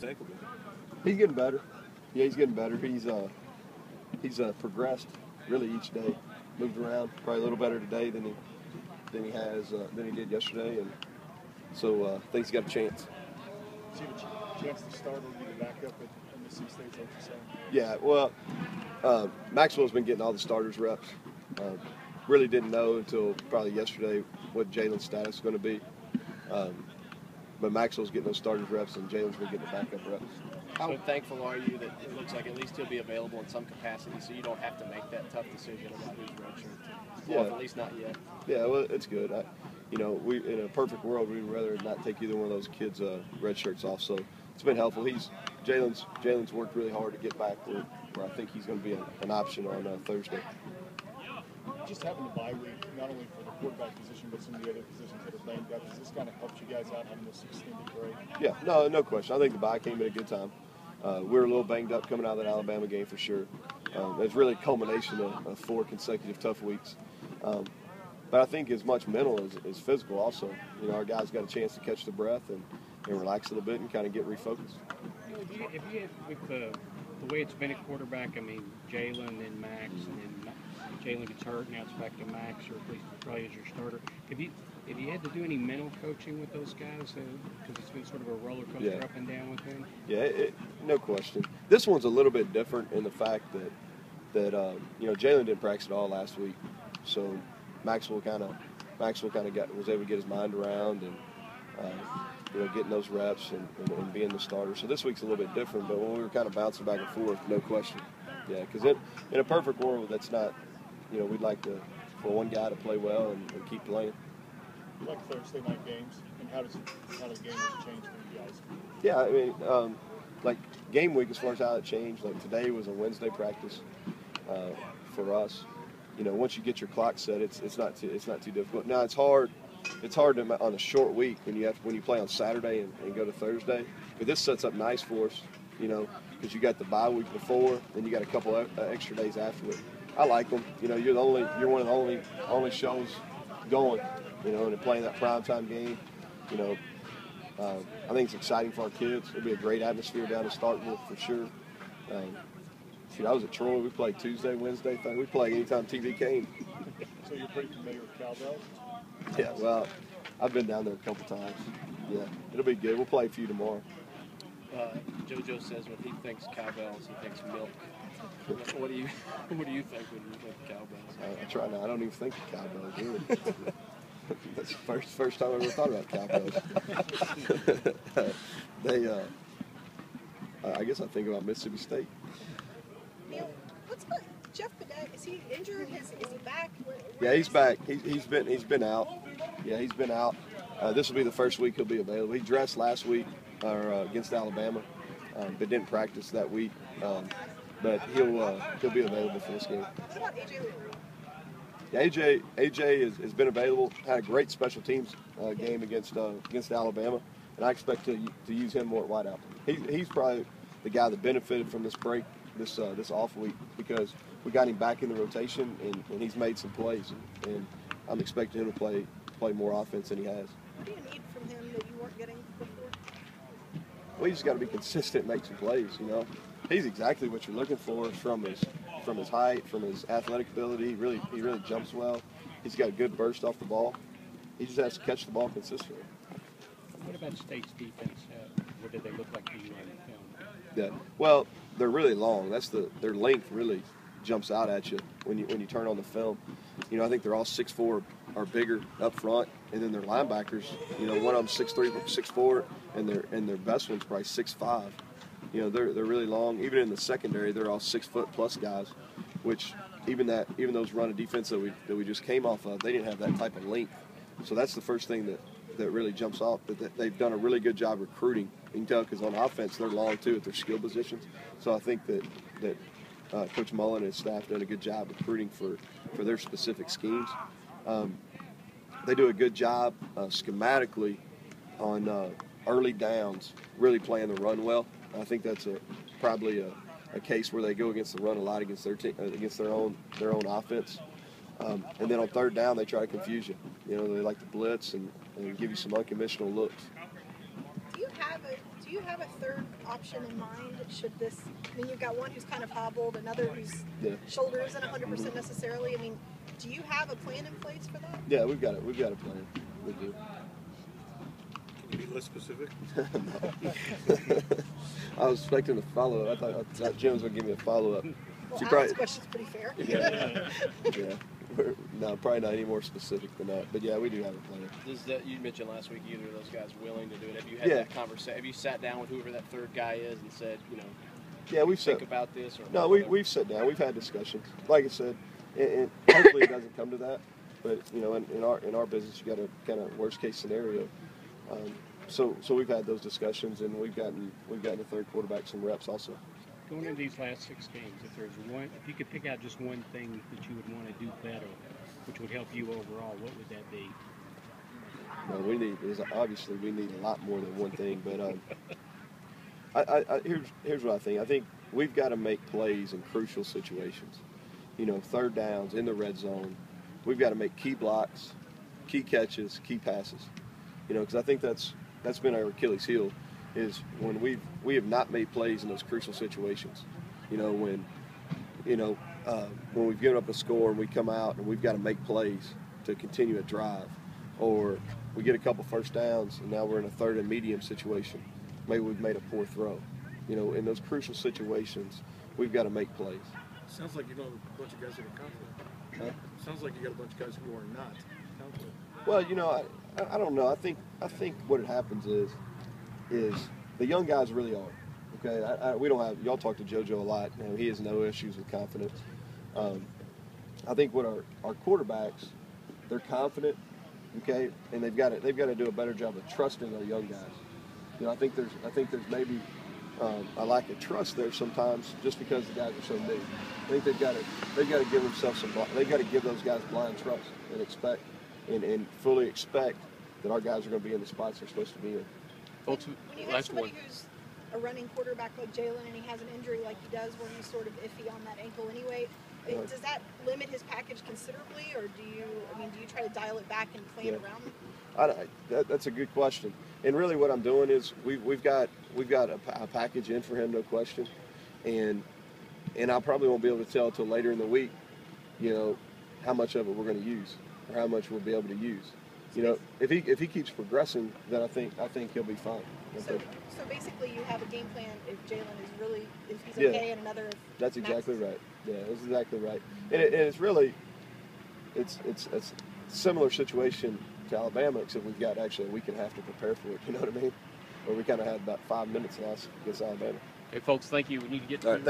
He's getting better. Yeah, he's getting better. He's progressed really each day. Moved around probably a little better today than he did yesterday, and so I think he's got a chance. See the chance to start or be the backup in Mississippi State, what you're saying? Yeah, well, Maxwell's been getting all the starters reps. Really didn't know until probably yesterday what Jalen's status is going to be. But Maxwell's getting those starters reps, and Jalen's been getting the backup reps. How thankful are you that it looks like at least he'll be available in some capacity, so you don't have to make that tough decision about who's redshirt? Well, at least not yet. Yeah, well, it's good. We in a perfect world, we'd rather not take either one of those kids' red shirts off. So it's been helpful. Jalen's worked really hard to get back where I think he's going to be an option on Thursday. Just having the bye week, not only for the quarterback position, but some of the other positions that are banged up, has this kind of helped you guys out having this extended break? Yeah, no question. I think the bye came at a good time. We were a little banged up coming out of that Alabama game for sure. It's really a culmination of 4 consecutive tough weeks. But I think as much mental as physical also. Our guys got a chance to catch the breath and relax a little bit and kind of get refocused. If you had, with the way it's been at quarterback, I mean, Jalen and Max, and then Jalen gets hurt, now it's back to Max, or at least probably as your starter. Have you had to do any mental coaching with those guys? Because it's been sort of a roller coaster up and down with them? Yeah, no question. This one's a little bit different in the fact that Jalen didn't practice at all last week, so Maxwell kind of was able to get his mind around and getting those reps and being the starter. So this week's a little bit different, but when we were kind of bouncing back and forth, no question. Yeah, because in a perfect world, that's not, we'd like for one guy to play well and keep playing. You like Thursday night games, and how does games change for you guys? Yeah, I mean, like game week, as far as how it changed, like today was a Wednesday practice for us. Once you get your clock set, it's not too difficult. Now it's hard on a short week when you play on Saturday and go to Thursday. But this sets up nice for us, because you got the bye week before, then you got a couple extra days after it. I like them. You're one of the only shows going, and playing that primetime game. I think it's exciting for our kids. It'll be a great atmosphere down in Starkville for sure. I was at Troy. We played Tuesday, Wednesday. We play anytime TV came. So you're pretty familiar with cowbell? Yeah, well, I've been down there a couple times. Yeah, it'll be good. We'll play a few tomorrow. JoJo says when he thinks cowbells, he thinks milk. What do you think when you think cowbells? I try not. I don't even think of cowbells, really. That's the first time I ever thought about cowbells. I guess I think about Mississippi State. Neal, what's about Jeff Bennett? Is he injured? Is he back? Yeah, he's back. He's been out. Yeah, he's been out. This will be the first week he'll be available. He dressed last week against Alabama, but didn't practice that week. But he'll be available for this game. What about AJ Lee? Yeah, AJ has been available. Had a great special teams game against Alabama, and I expect to use him more at wideout. He's probably the guy that benefited from this break, this off week, because we got him back in the rotation and he's made some plays, and I'm expecting him to play more offense than he has. What do you need from him that you weren't getting before? Well, you just got to be consistent, make some plays. He's exactly what you're looking for from his height, from his athletic ability. He really jumps well. He's got a good burst off the ball. He just has to catch the ball consistently. What about State's defense? What did they look like to you on the film? Yeah, well, they're really long. Their length really jumps out at you when you turn on the film. I think they're all 6'4" or bigger up front, and then their linebackers. One of them 6'3", 6'4", and their best one's probably 6'5". They're really long. Even in the secondary, they're all 6 foot plus guys, which even those run of defense that we just came off of, they didn't have that type of length. So that's the first thing that really jumps off. That they've done a really good job recruiting. You can tell because on offense they're long too at their skill positions. So I think that Coach Mullen and his staff done a good job recruiting for their specific schemes. They do a good job schematically on early downs, really playing the run well. I think that's probably a case where they go against the run a lot against their own offense. And then on third down, they try to confuse you. They like to blitz and give you some unconventional looks. Do you have a Do you have a third option in mind? Should this? I mean, you've got one who's kind of hobbled, another whose shoulder isn't 100% necessarily. I mean, do you have a plan in place for that? Yeah, we've got it. We've got a plan. We do. Can you be less specific? I was expecting a follow-up. I thought Jim was going to give me a follow-up. Well, Alex's question's pretty fair. Yeah. No, probably not any more specific than that. But yeah, we do have a plan. You mentioned last week either of those guys willing to do it. Have you had that conversation? Have you sat down with whoever that third guy is and said, yeah, we've think about this? Or no, we've sat down. We've had discussions. Like I said, and hopefully it doesn't come to that. But in our business, you got a kind of worst case scenario. So we've had those discussions, and we've gotten the third quarterback some reps also. Going into these last 6 games, if you could pick out just one thing that you would want to do better, which would help you overall, what would that be? No, obviously we need a lot more than one thing. But here's what I think. I think we've got to make plays in crucial situations. Third downs in the red zone. We've got to make key blocks, key catches, key passes. Because I think that's been our Achilles heel. Is when we have not made plays in those crucial situations. When we've given up a score and we come out and we've got to make plays to continue a drive, or we get a couple first downs and now we're in a third and medium situation. Maybe we've made a poor throw. In those crucial situations, we've got to make plays. Sounds like you know a bunch of guys that are confident. Sounds like you got a bunch of guys who are not confident. Well, I don't know. I think what happens is the young guys really are. Okay, we don't have. Y'all talk to JoJo a lot. He has no issues with confidence. I think what our quarterbacks, they're confident. Okay, and they've got to do a better job of trusting our young guys. I think there's maybe a lack of trust there sometimes, just because the guys are so new. I think they've got to give themselves they've got to give those guys blind trust and expect and fully expect that our guys are going to be in the spots they're supposed to be in. When you have somebody who's a running quarterback like Jalen and he has an injury like he does where he's sort of iffy on that ankle anyway, does that limit his package considerably, or do you try to dial it back and plan around him? That's a good question. And really what I'm doing is we've got a package in for him, no question. And I probably won't be able to tell until later in the week, how much of it we're going to use or how much we'll be able to use. If he keeps progressing, then I think he'll be fine. So basically, you have a game plan if Jalen is if he's okay, and another. That's exactly right. Yeah, that's exactly right. And it's really, it's a similar situation to Alabama, except we've got actually a week and a half to prepare for it. You know what I mean? Where we kind of had about 5 minutes last against Alabama. Okay, folks, thank you. We need to get. All right,